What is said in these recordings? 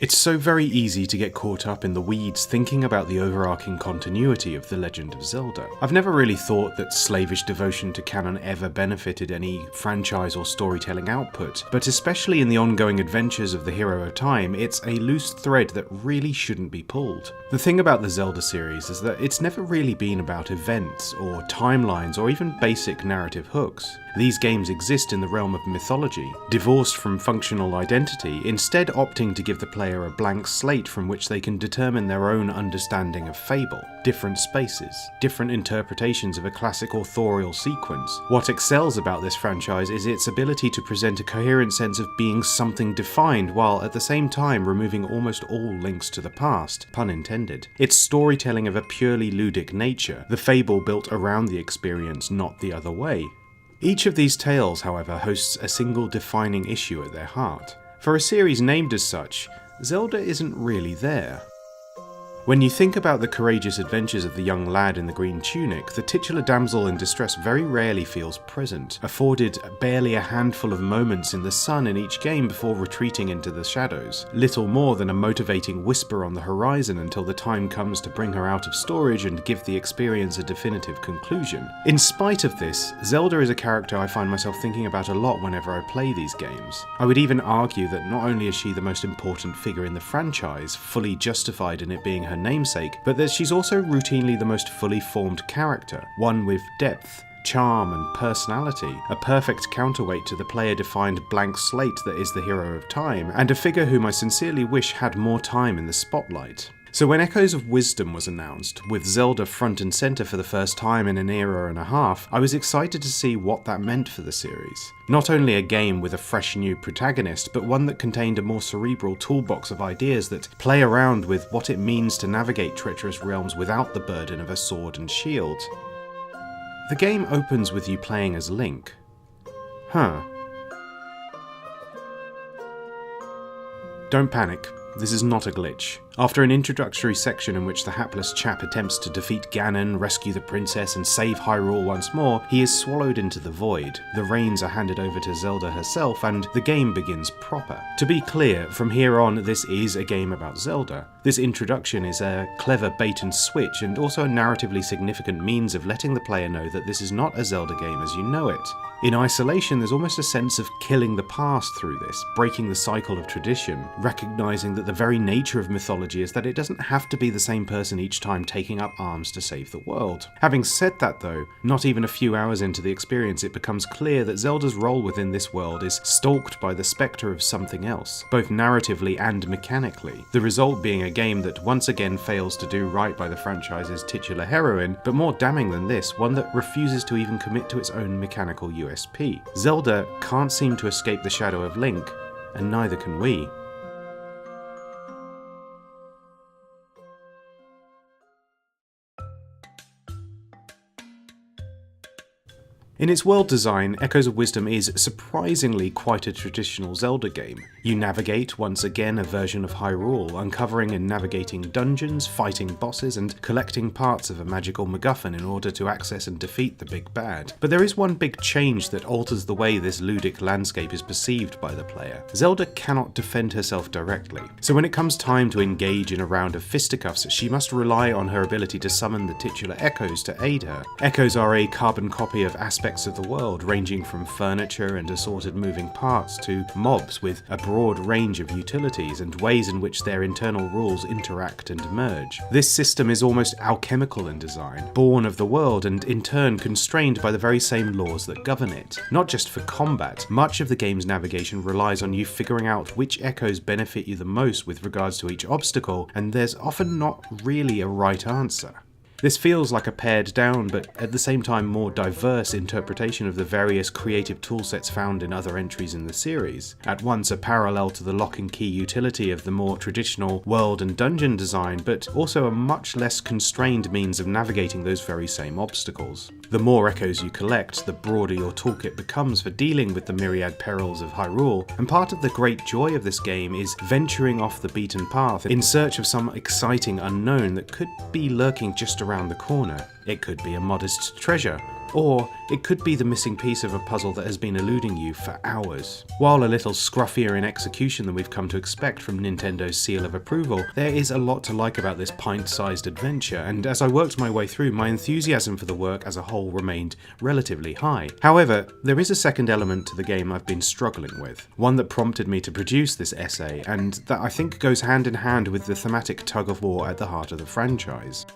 It's so very easy to get caught up in the weeds thinking about the overarching continuity of The Legend of Zelda. I've never really thought that slavish devotion to canon ever benefited any franchise or storytelling output, but especially in the ongoing adventures of the hero of time, it's a loose thread that really shouldn't be pulled. The thing about the Zelda series is that it's never really been about events, or timelines, or even basic narrative hooks. These games exist in the realm of mythology, divorced from functional identity, instead opting to give the player a blank slate from which they can determine their own understanding of fable, different spaces, different interpretations of a classic authorial sequence. What excels about this franchise is its ability to present a coherent sense of being something defined while at the same time removing almost all links to the past, pun intended. It's storytelling of a purely ludic nature, the fable built around the experience, not the other way. Each of these tales, however, hosts a single defining issue at their heart. For a series named as such, Zelda isn't really there. When you think about the courageous adventures of the young lad in the green tunic, the titular damsel in distress very rarely feels present, afforded barely a handful of moments in the sun in each game before retreating into the shadows, little more than a motivating whisper on the horizon until the time comes to bring her out of storage and give the experience a definitive conclusion. In spite of this, Zelda is a character I find myself thinking about a lot whenever I play these games. I would even argue that not only is she the most important figure in the franchise, fully justified in it being her namesake, but that she's also routinely the most fully formed character, one with depth, charm and personality, a perfect counterweight to the player-defined blank slate that is the hero of time, and a figure whom I sincerely wish had more time in the spotlight. So when Echoes of Wisdom was announced, with Zelda front and centre for the first time in an era and a half, I was excited to see what that meant for the series. Not only a game with a fresh new protagonist, but one that contained a more cerebral toolbox of ideas that play around with what it means to navigate treacherous realms without the burden of a sword and shield. The game opens with you playing as Link. Don't panic, this is not a glitch. After an introductory section in which the hapless chap attempts to defeat Ganon, rescue the princess, and save Hyrule once more, he is swallowed into the void. The reins are handed over to Zelda herself, and the game begins proper. To be clear, from here on, this is a game about Zelda. This introduction is a clever bait and switch, and also a narratively significant means of letting the player know that this is not a Zelda game as you know it. In isolation, there's almost a sense of killing the past through this, breaking the cycle of tradition, recognizing that the very nature of mythology is that it doesn't have to be the same person each time taking up arms to save the world. Having said that though, not even a few hours into the experience it becomes clear that Zelda's role within this world is stalked by the spectre of something else, both narratively and mechanically, the result being a game that once again fails to do right by the franchise's titular heroine, but more damning than this, one that refuses to even commit to its own mechanical USP. Zelda can't seem to escape the shadow of Link, and neither can we. In its world design, Echoes of Wisdom is surprisingly quite a traditional Zelda game. You navigate, once again, a version of Hyrule, uncovering and navigating dungeons, fighting bosses, and collecting parts of a magical MacGuffin in order to access and defeat the big bad. But there is one big change that alters the way this ludic landscape is perceived by the player. Zelda cannot defend herself directly, so when it comes time to engage in a round of fisticuffs, she must rely on her ability to summon the titular echoes to aid her. Echoes are a carbon copy of aspects of the world, ranging from furniture and assorted moving parts to mobs with a broad range of utilities and ways in which their internal rules interact and merge. This system is almost alchemical in design, born of the world and in turn constrained by the very same laws that govern it. Not just for combat, much of the game's navigation relies on you figuring out which echoes benefit you the most with regards to each obstacle, and there's often not really a right answer. This feels like a pared down, but at the same time more diverse interpretation of the various creative toolsets found in other entries in the series. At once a parallel to the lock and key utility of the more traditional world and dungeon design, but also a much less constrained means of navigating those very same obstacles. The more echoes you collect, the broader your toolkit becomes for dealing with the myriad perils of Hyrule, and part of the great joy of this game is venturing off the beaten path in search of some exciting unknown that could be lurking just around the corner. It could be a modest treasure, Or it could be the missing piece of a puzzle that has been eluding you for hours. While a little scruffier in execution than we've come to expect from Nintendo's seal of approval, there is a lot to like about this pint-sized adventure, and as I worked my way through, my enthusiasm for the work as a whole remained relatively high. However, there is a second element to the game I've been struggling with, one that prompted me to produce this essay, and that I think goes hand in hand with the thematic tug-of-war at the heart of the franchise.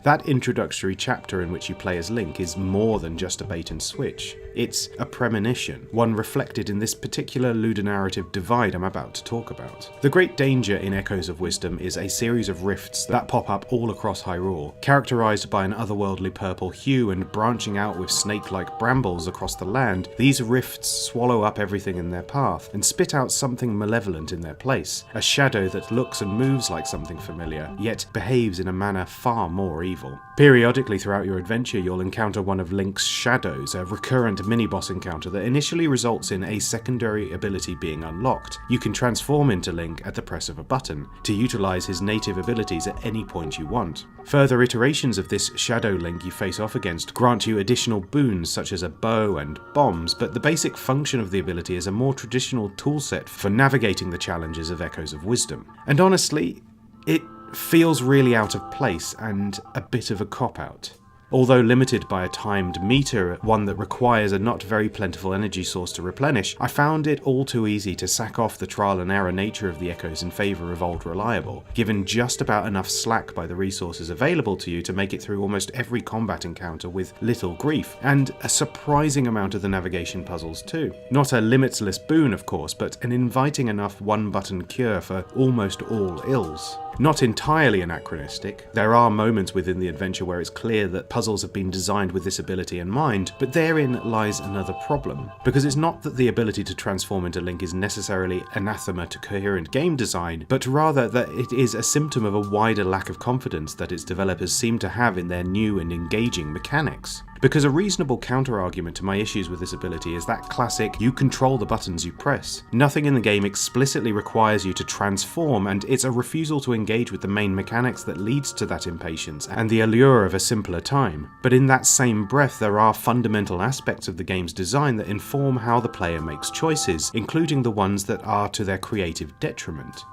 That introductory chapter in which you play as Link is more than just a bait and switch. It's a premonition, one reflected in this particular ludonarrative divide I'm about to talk about. The great danger in Echoes of Wisdom is a series of rifts that pop up all across Hyrule, characterized by an otherworldly purple hue and branching out with snake-like brambles across the land. These rifts swallow up everything in their path and spit out something malevolent in their place, a shadow that looks and moves like something familiar, yet behaves in a manner far more evil. Periodically throughout your adventure, you'll encounter one of Link's shadows, a recurrent mini-boss encounter that initially results in a secondary ability being unlocked. You can transform into Link at the press of a button, to utilize his native abilities at any point you want. Further iterations of this Shadow Link you face off against grant you additional boons such as a bow and bombs, but the basic function of the ability is a more traditional toolset for navigating the challenges of Echoes of Wisdom. And honestly, it feels really out of place and a bit of a cop-out. Although limited by a timed meter, one that requires a not very plentiful energy source to replenish, I found it all too easy to sack off the trial and error nature of the Echoes in favour of Old Reliable, given just about enough slack by the resources available to you to make it through almost every combat encounter with little grief, and a surprising amount of the navigation puzzles too. Not a limitless boon, of course, but an inviting enough one-button cure for almost all ills. Not entirely anachronistic, there are moments within the adventure where it's clear that puzzles have been designed with this ability in mind, but therein lies another problem. Because it's not that the ability to transform into Link is necessarily anathema to coherent game design, but rather that it is a symptom of a wider lack of confidence that its developers seem to have in their new and engaging mechanics. Because a reasonable counter-argument to my issues with this ability is that classic, you control the buttons you press. Nothing in the game explicitly requires you to transform, and it's a refusal to engage with the main mechanics that leads to that impatience and the allure of a simpler time. But in that same breath, there are fundamental aspects of the game's design that inform how the player makes choices, including the ones that are to their creative detriment.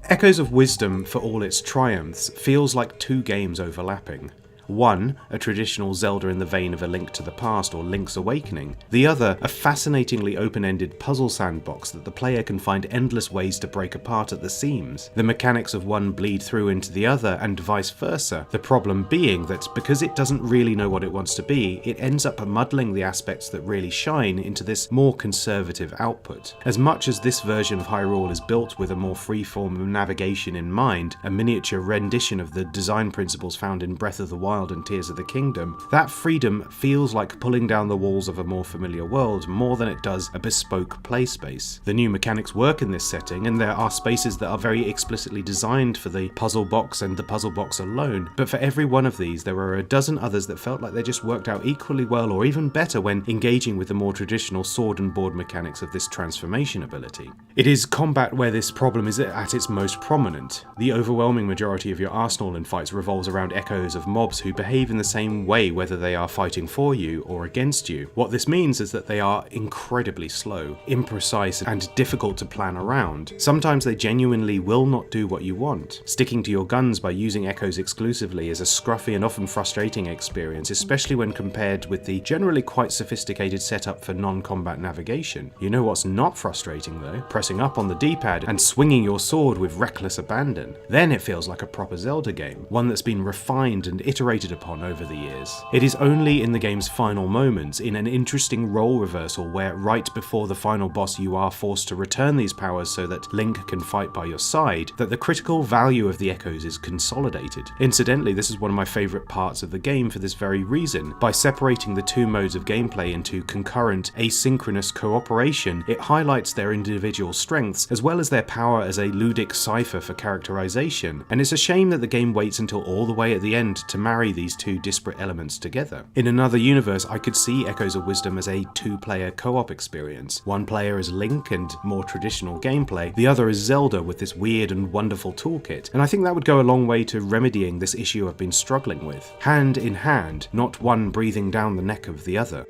Echoes of Wisdom, for all its triumphs, feels like two games overlapping. One, a traditional Zelda in the vein of A Link to the Past or Link's Awakening. The other, a fascinatingly open-ended puzzle sandbox that the player can find endless ways to break apart at the seams. The mechanics of one bleed through into the other and vice versa, the problem being that because it doesn't really know what it wants to be, it ends up muddling the aspects that really shine into this more conservative output. As much as this version of Hyrule is built with a more free-form navigation in mind, a miniature rendition of the design principles found in Breath of the Wild and Tears of the Kingdom, that freedom feels like pulling down the walls of a more familiar world more than it does a bespoke play space. The new mechanics work in this setting, and there are spaces that are very explicitly designed for the puzzle box and the puzzle box alone, but for every one of these there are a dozen others that felt like they just worked out equally well or even better when engaging with the more traditional sword and board mechanics of this transformation ability. It is combat where this problem is at its most prominent. The overwhelming majority of your arsenal in fights revolves around echoes of mobs who behave in the same way whether they are fighting for you or against you. What this means is that they are incredibly slow, imprecise, and difficult to plan around. Sometimes they genuinely will not do what you want. Sticking to your guns by using echoes exclusively is a scruffy and often frustrating experience, especially when compared with the generally quite sophisticated setup for non-combat navigation. You know what's not frustrating though? Pressing up on the D-pad and swinging your sword with reckless abandon. Then it feels like a proper Zelda game, one that's been refined and iterated upon over the years. It is only in the game's final moments, in an interesting role reversal where right before the final boss you are forced to return these powers so that Link can fight by your side, that the critical value of the echoes is consolidated. Incidentally, this is one of my favourite parts of the game for this very reason. By separating the two modes of gameplay into concurrent, asynchronous cooperation, it highlights their individual strengths as well as their power as a ludic cipher for characterization, and it's a shame that the game waits until all the way at the end to marry marry these two disparate elements together. In another universe, I could see Echoes of Wisdom as a two-player co-op experience. One player as Link and more traditional gameplay, the other as Zelda with this weird and wonderful toolkit, and I think that would go a long way to remedying this issue I've been struggling with. Hand in hand, not one breathing down the neck of the other.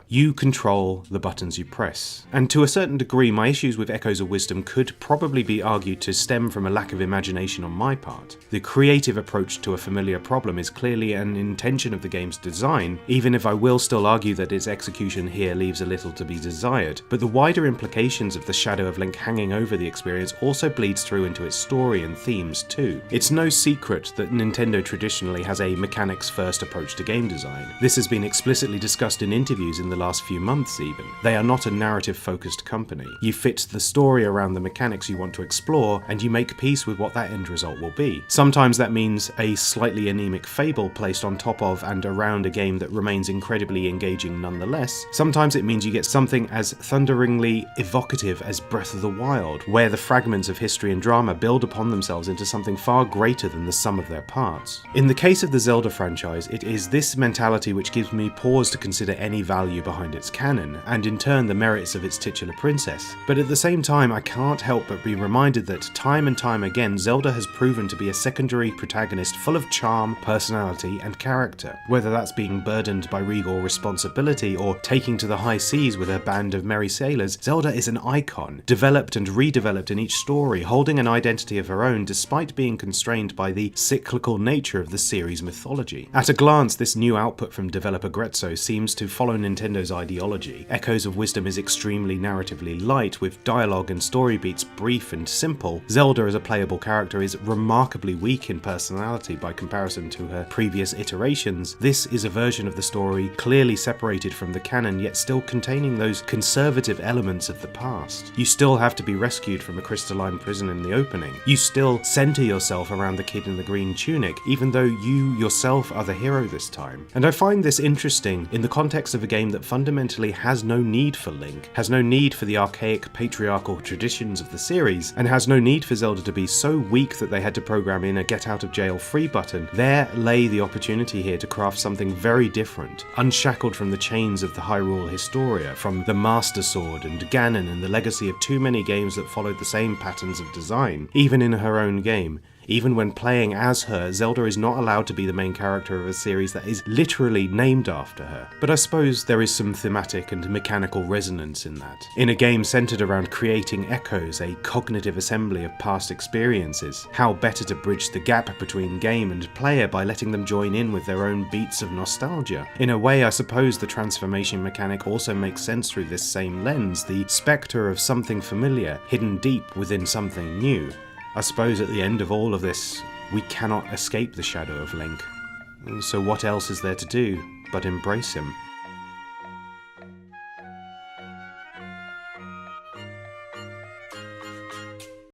You control the buttons you press. And to a certain degree, my issues with Echoes of Wisdom could probably be argued to stem from a lack of imagination on my part. The creative approach to a familiar problem is clearly an intention of the game's design, even if I will still argue that its execution here leaves a little to be desired. But the wider implications of the shadow of Link hanging over the experience also bleeds through into its story and themes too. It's no secret that Nintendo traditionally has a mechanics-first approach to game design. This has been explicitly discussed in interviews in the last few months even. They are not a narrative-focused company. You fit the story around the mechanics you want to explore, and you make peace with what that end result will be. Sometimes that means a slightly anemic fable placed on top of and around a game that remains incredibly engaging nonetheless. Sometimes it means you get something as thunderingly evocative as Breath of the Wild, where the fragments of history and drama build upon themselves into something far greater than the sum of their parts. In the case of the Zelda franchise, it is this mentality which gives me pause to consider any value behind its canon, and in turn the merits of its titular princess. But at the same time, I can't help but be reminded that time and time again, Zelda has proven to be a secondary protagonist full of charm, personality, and character. Whether that's being burdened by regal responsibility or taking to the high seas with a band of merry sailors, Zelda is an icon, developed and redeveloped in each story, holding an identity of her own despite being constrained by the cyclical nature of the series' mythology. At a glance, this new output from developer Grezzo seems to follow Nintendo's ideology. Echoes of Wisdom is extremely narratively light, with dialogue and story beats brief and simple. Zelda as a playable character is remarkably weak in personality by comparison to her previous iterations. This is a version of the story clearly separated from the canon, yet still containing those conservative elements of the past. You still have to be rescued from a crystalline prison in the opening. You still center yourself around the kid in the green tunic, even though you yourself are the hero this time. And I find this interesting in the context of a game that fundamentally has no need for Link, has no need for the archaic patriarchal traditions of the series, and has no need for Zelda to be so weak that they had to program in a get out of jail free button. There lay the opportunity here to craft something very different, unshackled from the chains of the Hyrule Historia, from the Master Sword and Ganon and the legacy of too many games that followed the same patterns of design. Even in her own game, even when playing as her, Zelda is not allowed to be the main character of a series that is literally named after her. But I suppose there is some thematic and mechanical resonance in that. In a game centered around creating echoes, a cognitive assembly of past experiences, how better to bridge the gap between game and player by letting them join in with their own beats of nostalgia. In a way, I suppose the transformation mechanic also makes sense through this same lens, the spectre of something familiar, hidden deep within something new. I suppose at the end of all of this, we cannot escape the shadow of Link. So what else is there to do but embrace him?